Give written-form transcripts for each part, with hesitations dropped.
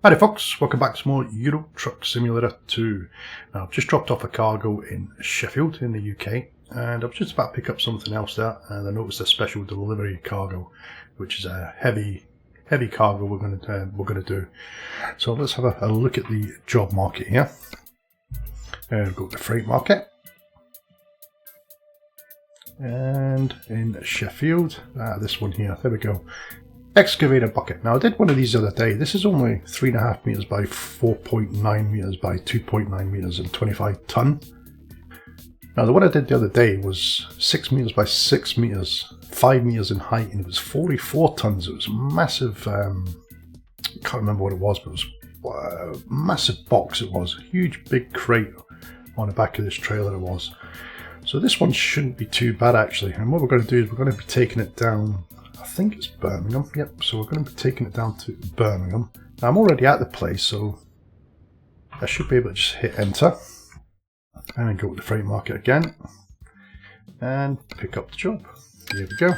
Howdy folks, welcome back to more EuroTruck Simulator 2. Now I've just dropped off a cargo in Sheffield in the UK and I was just about to pick up something else there and I noticed a special delivery cargo which is a heavy cargo we're going to do. So let's have a look at the job market here. And go to the freight market. And in Sheffield, this one here, there we go. Excavator bucket. Now I did one of these the other day. This is only 3.5 meters by 4.9 meters by 2.9 meters and 25 ton. Now the one I did the other day was 6 meters by 6 meters, 5 meters in height, and it was 44 tons. It was massive. I can't remember what it was, but it was a massive box. It was a huge, big crate on the back of this trailer. It was. So this one shouldn't be too bad actually. And what we're going to do is we're going to be taking it down. I think it's Birmingham, yep, so we're going to be taking it down to Birmingham. Now I'm already at the place, so I should be able to just hit enter and go to the freight market again and pick up the job. Here we go.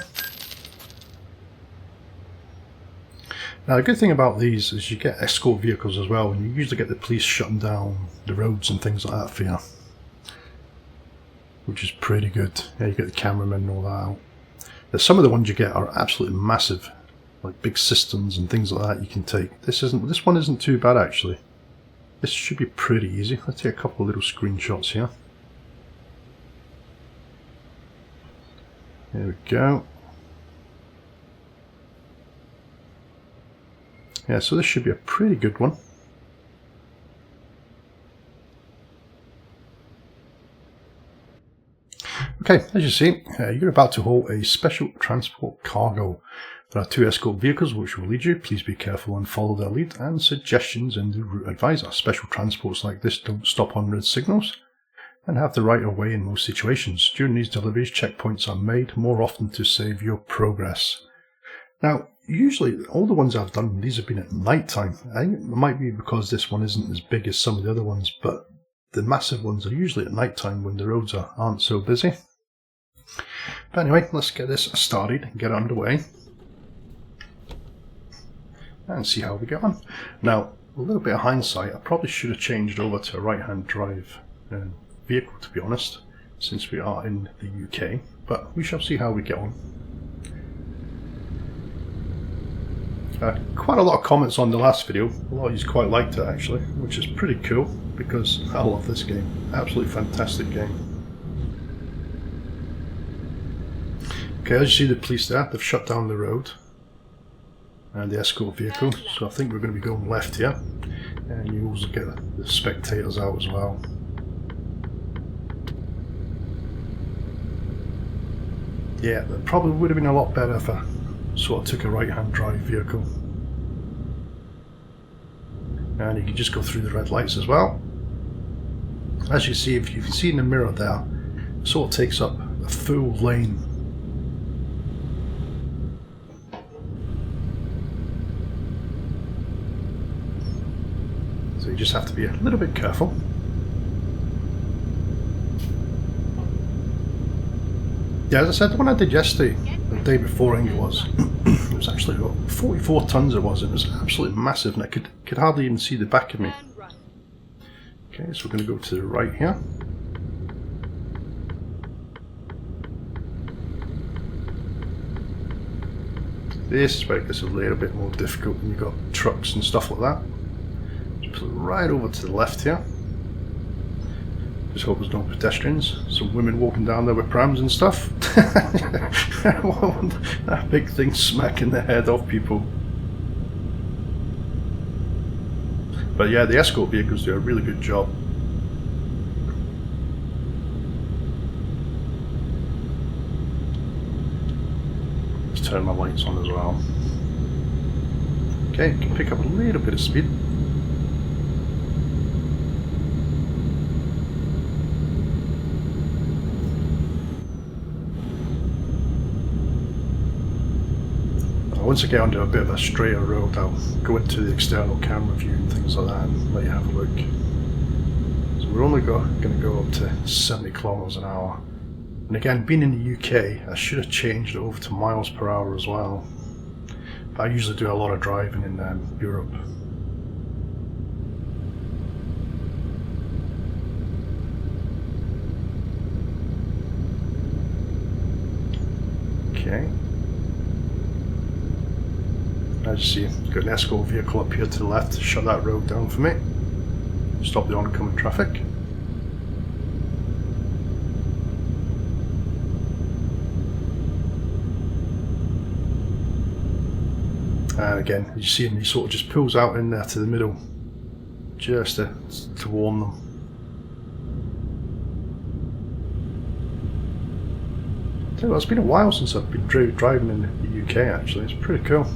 Now the good thing about these is you get escort vehicles as well, and you usually get the police shutting down the roads and things like that for you, which is pretty good. Yeah, you get the cameramen and all that out. Some of the ones you get are absolutely massive, like big systems and things like that you can take. This one isn't too bad actually. This should be pretty easy. Let's take a couple of little screenshots here. There we go. Yeah, so this should be a pretty good one. Okay, as you see, you're about to haul a special transport cargo. There are 2 escort vehicles which will lead you. Please be careful and follow their lead and suggestions in the route advisor. Special transports like this don't stop on red signals and have the right of way in most situations. During these deliveries, checkpoints are made more often to save your progress. Now, usually all the ones I've done, these have been at night time. I think it might be because this one isn't as big as some of the other ones, but the massive ones are usually at night time when the roads aren't so busy. But anyway, let's get this started and get underway and see how we get on. Now, a little bit of hindsight, I probably should have changed over to a right-hand drive vehicle, to be honest, since we are in the UK, but we shall see how we get on. Quite a lot of comments on the last video. A lot of you quite liked it actually, which is pretty cool because I love this game. Absolutely fantastic game. Okay, as you see the police there, they've shut down the road and the escort vehicle, so I think we're going to be going left here, and you also get the spectators out as well. Yeah, that probably would have been a lot better if I sort of took a right-hand drive vehicle. And you can just go through the red lights as well. As you see, if you can see in the mirror there, it sort of takes up a full lane. So you just have to be a little bit careful. Yeah, as I said, the one I did yesterday, the day before I think it was actually about 44 tons it was. It was absolutely massive and I could hardly even see the back of me. Okay, so we're going to go to the right here. This is where it gets a little bit more difficult when you've got trucks and stuff like that. Just put it right over to the left here. Just hope there's no pedestrians. Some women walking down there with prams and stuff. That big thing smacking the head off people. But yeah, the escort vehicles do a really good job. Let's turn my lights on as well. Okay, can pick up a little bit of speed. Once I get onto a bit of a straighter road, I'll go into the external camera view and things like that and let you have a look. So we're only going to go up to 70 kilometers an hour. And again, being in the UK, I should have changed it over to miles per hour as well. But I usually do a lot of driving in Europe. As you see, got an escort vehicle up here to the left to shut that road down for me. Stop the oncoming traffic. And again, you see him, he sort of just pulls out in there to the middle, just to warn them. Well, it's been a while since I've been driving in the UK actually. It's pretty cool.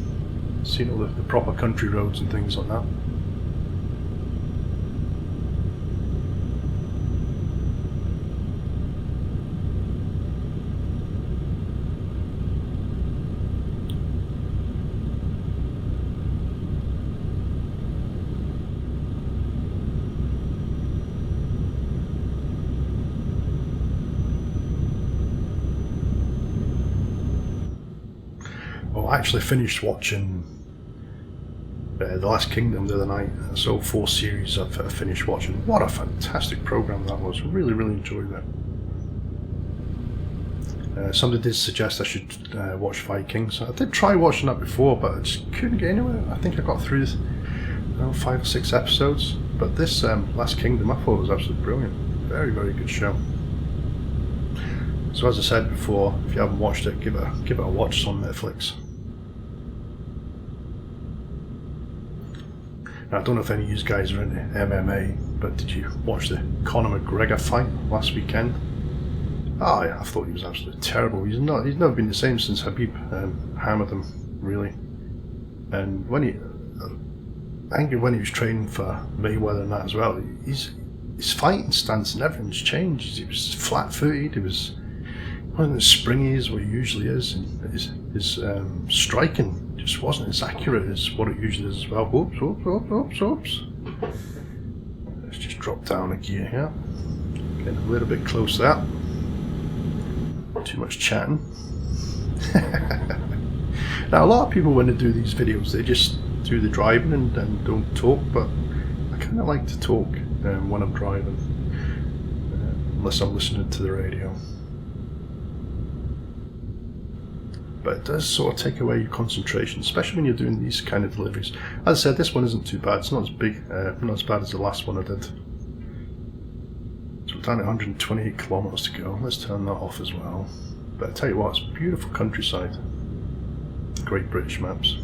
Seen all the proper country roads and things like that. I actually finished watching The Last Kingdom the other night, so 4 series I've finished watching. What a fantastic program that was. Really enjoyed it. Somebody did suggest I should watch Vikings. I did try watching that before, but I just couldn't get anywhere. I think I got through 5 or 6 episodes, but this Last Kingdom I thought was absolutely brilliant. Very good show. So as I said before, if you haven't watched it, give it a watch. It's on Netflix. Now, I don't know if any of you guys are into MMA, but did you watch the Conor McGregor fight last weekend? Oh yeah, I thought he was absolutely terrible. He's never been the same since Habib hammered him, really. And I think when he was training for Mayweather and that as well, his fighting stance and everything's changed. He was flat-footed. He wasn't as springy as what he usually is, and his striking just wasn't as accurate as what it usually is as well. Oops. Let's just drop down a gear here. Getting a little bit close there. Too much chatting. Now, a lot of people, when they do these videos, they just do the driving and don't talk, but I kind of like to talk when I'm driving, unless I'm listening to the radio. But it does sort of take away your concentration, especially when you're doing these kind of deliveries. As I said, this one isn't too bad. It's not as big, not as bad as the last one I did. So we're down at 128 kilometers to go. Let's turn that off as well. But I tell you what, it's beautiful countryside. Great British maps.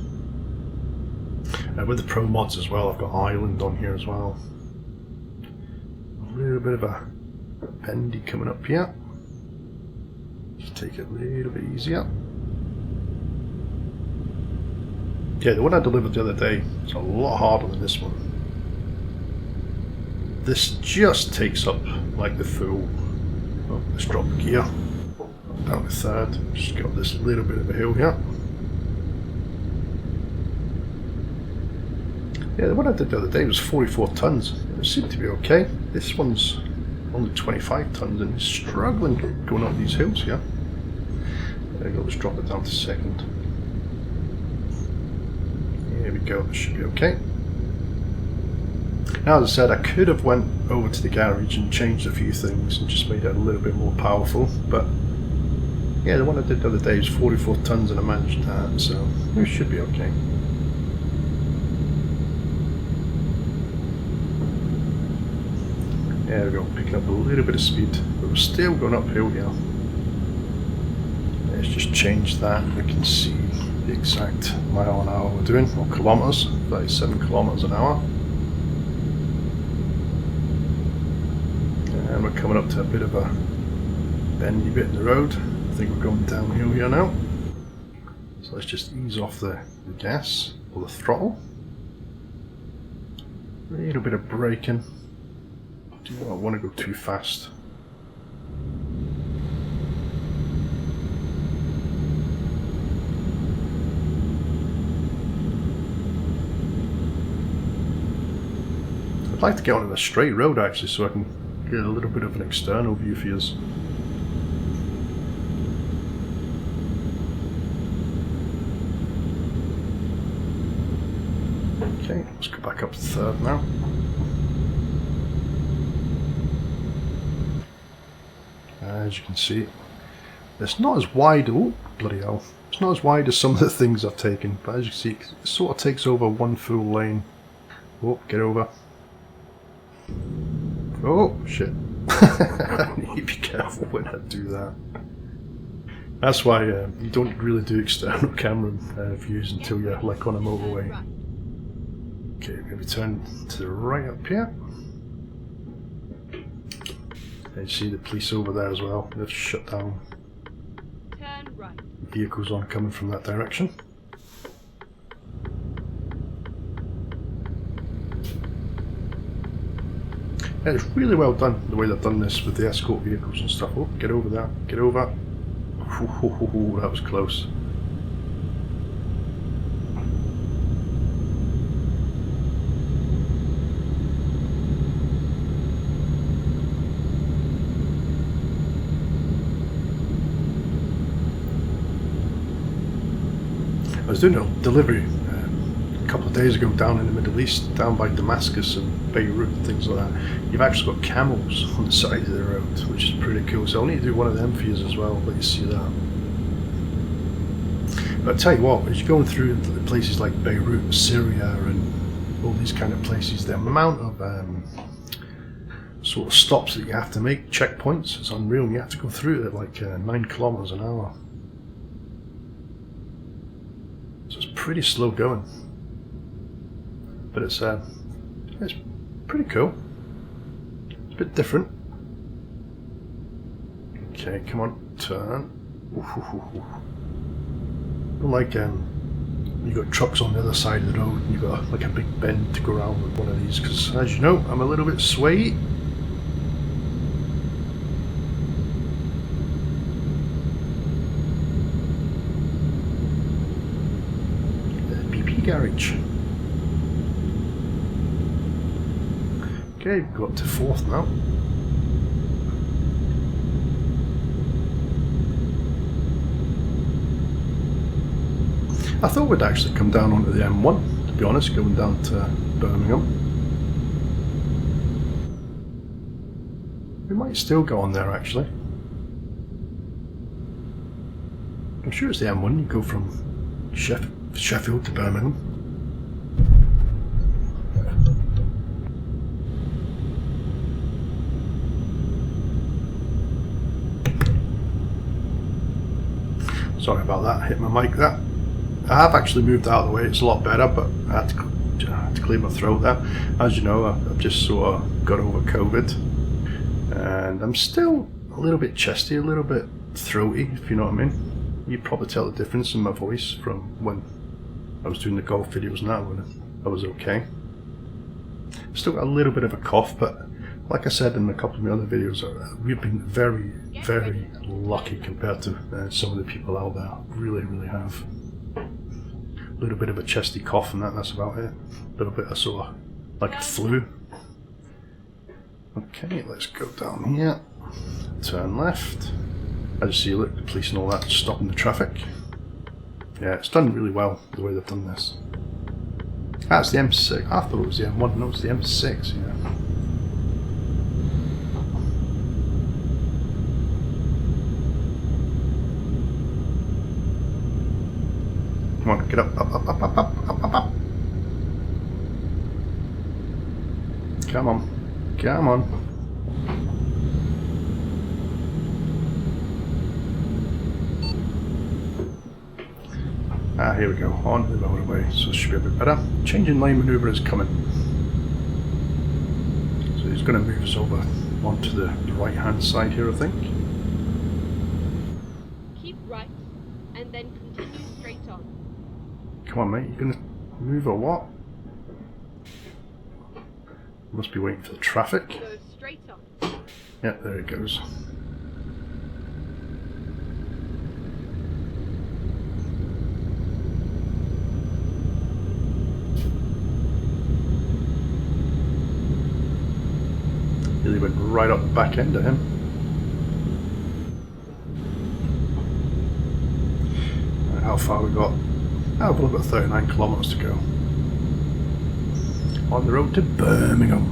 With the Pro mods as well, I've got Ireland on here as well. A little bit of a bendy coming up here. Just take it a little bit easier. Yeah, the one I delivered the other day is a lot harder than this one. This just takes up like the full. Oh, let's drop the gear. Down to 3rd. Just got this little bit of a hill here. Yeah, the one I did the other day was 44 tons. It seemed to be okay. This one's only 25 tons and it's struggling going up these hills here. There we go, let's drop it down to 2nd. Here we go, this should be okay. Now, as I said, I could have went over to the garage and changed a few things and just made it a little bit more powerful, but yeah, the one I did the other day was 44 tons and I managed that, so it should be okay. There we go, picking up a little bit of speed, but we're still going uphill here. Let's just change that and we can see the exact mile an hour we're doing, or kilometers, 37 kilometers an hour. And we're coming up to a bit of a bendy bit in the road. I think we're going downhill here now. So let's just ease off the gas, or the throttle. A little bit of braking. Do not want to go too fast. I'd like to get on a straight road actually, so I can get a little bit of an external view for you. Okay, let's go back up to 3rd now. As you can see, it's not as wide. Oh, bloody hell. It's not as wide as some of the things I've taken, but as you can see, it sort of takes over one full lane. Oh, get over. Oh, shit. I need to be careful when I do that. That's why you don't really do external camera views until you're like on a motorway. Okay, maybe turn to the right up here. And you see the police over there as well. They've shut down. Turn right. Vehicles on coming from that direction. Yeah, it's really well done the way they've done this with the escort vehicles and stuff. Oh, get over there, get over. Ooh, that was close. I was doing a delivery a couple of days ago down in the Middle East, down by Damascus and Beirut and things like that. You've actually got camels on the side of the road, which is pretty cool. So I'll need to do one of them for you as well, let you see that. But I tell you what, as you're going through places like Beirut, Syria and all these kind of places, the amount of sort of stops that you have to make, checkpoints, is unreal. You have to go through it at like 9 kilometers an hour. So it's pretty slow going, but it's pretty cool. It's a bit different. Okay, come on, turn. Like you got trucks on the other side of the road, and you've got like a big bend to go around with one of these. Because as you know, I'm a little bit swayy. Garage. Okay, we've got to 4th now. I thought we'd actually come down onto the M1, to be honest, going down to Birmingham. We might still go on there actually. I'm sure it's the M1, you go from Sheffield to Birmingham. Sorry about that, hit my mic there. I have actually moved out of the way, it's a lot better, but I had to clear my throat there. As you know, I've just sort of got over COVID, and I'm still a little bit chesty, a little bit throaty, if you know what I mean. You'd probably tell the difference in my voice from when I was doing the golf videos now, when I was okay. Still got a little bit of a cough, but like I said in a couple of my other videos, we've been very, very lucky compared to some of the people out there. Really, really have. A little bit of a chesty cough and that's about it. A little bit of sort of like a flu. Okay, let's go down here. Turn left. As you see, look, the police and all that stopping the traffic. Yeah, it's done really well the way they've done this. That's the M6. I thought it was the M1. No, it's the M6. Yeah. Come on, get up, up. Come on, come on. Ah, here we go, on the motorway, so it should be a bit better. Changing lane manoeuvre is coming. So he's going to move us over onto the right hand side here, I think. Keep right, and then continue straight on. Come on mate, you're going to move or what? Must be waiting for the traffic. Go straight on. Yeah, there it goes. Really went right up the back end of him. How far we got? Oh, we've only got 39 kilometres to go. On the road to Birmingham.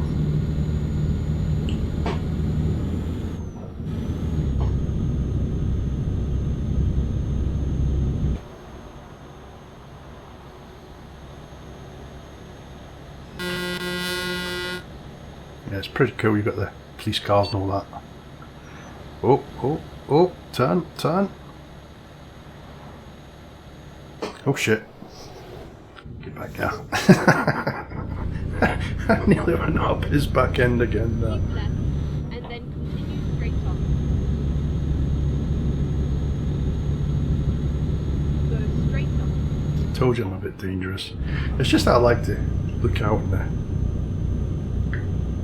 Yeah, it's pretty cool. You've got the police cars and all that. Oh, turn. Oh shit. Get back there. I nearly went up his back end again there. Keep left, and then continue straight on. Go straight on. Told you I'm a bit dangerous. It's just that I like to look out and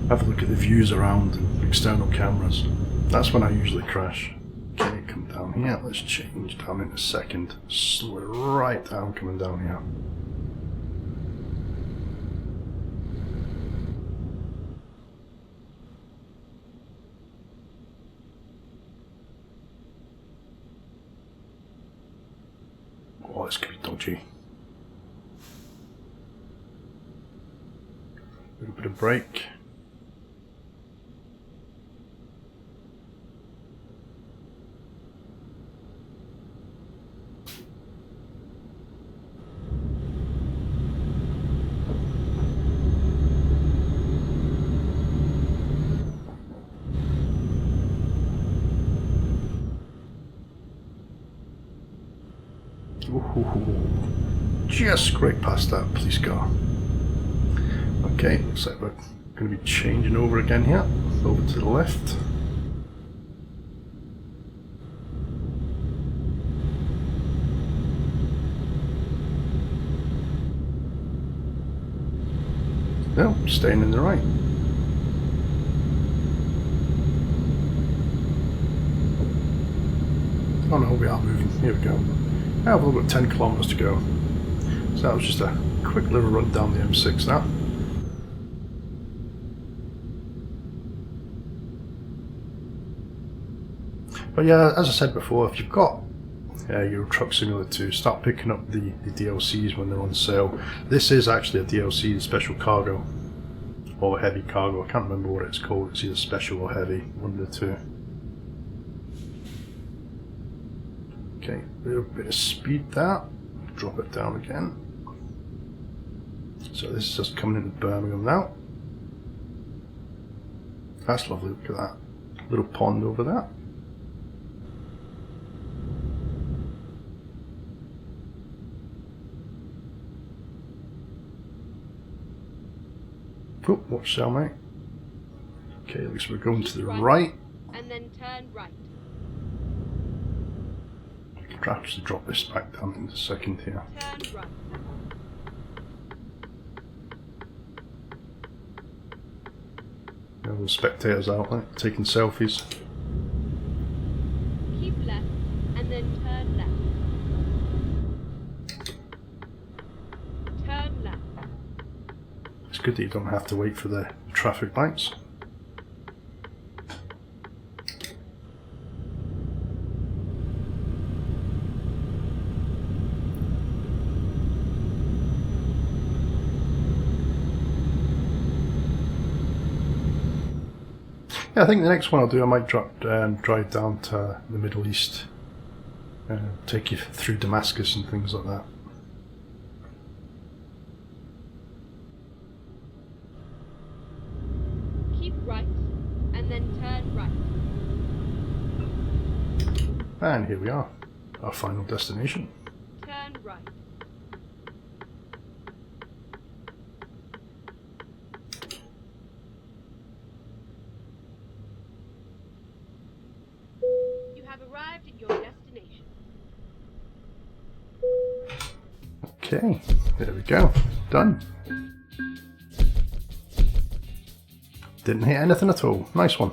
have a look at the views around and external cameras. That's when I usually crash. Okay, come down here. Let's change down in a second. Slow right down, coming down here. Oh, this could be dodgy. A little bit of brake. Just scrape past that police car. Okay, looks like we're going to be changing over again here. Over to the left. No, staying in the right. Oh no, we are moving. Here we go. I have a little bit 10 kilometers to go. So that was just a quick little run down the M6 now. But yeah, as I said before, if you've got EuroTruck Simulator 2, start picking up the DLCs when they're on sale. This is actually a DLC, the Special Cargo, or Heavy Cargo. I can't remember what it's called. It's either Special or Heavy, one of the two. Okay, a little bit of speed there. Drop it down again. So this is just coming into Birmingham now. That's lovely, look at that. Little pond over there. Oh, watch cell, mate. Okay, at least we're going to the right. And then turn right. I can actually drop this back down in a second here. Turn right. All the spectators out there taking selfies. Keep left, and then turn left. Turn left. It's good that you don't have to wait for the traffic lights. Yeah, I think the next one I'll do, I might drive down to the Middle East, take you through Damascus and things like that. Keep right, and then turn right. And here we are, our final destination. Turn right. You have arrived at your destination. Okay, there we go, done. Didn't hit anything at all, nice one.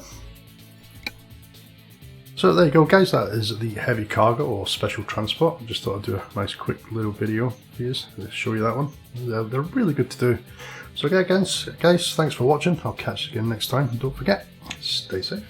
So there you go guys, that is the Heavy Cargo or Special Transport. I just thought I'd do a nice quick little video for you to show you that one. They're really good to do. So yeah, guys, thanks for watching. I'll catch you again next time. And don't forget, stay safe.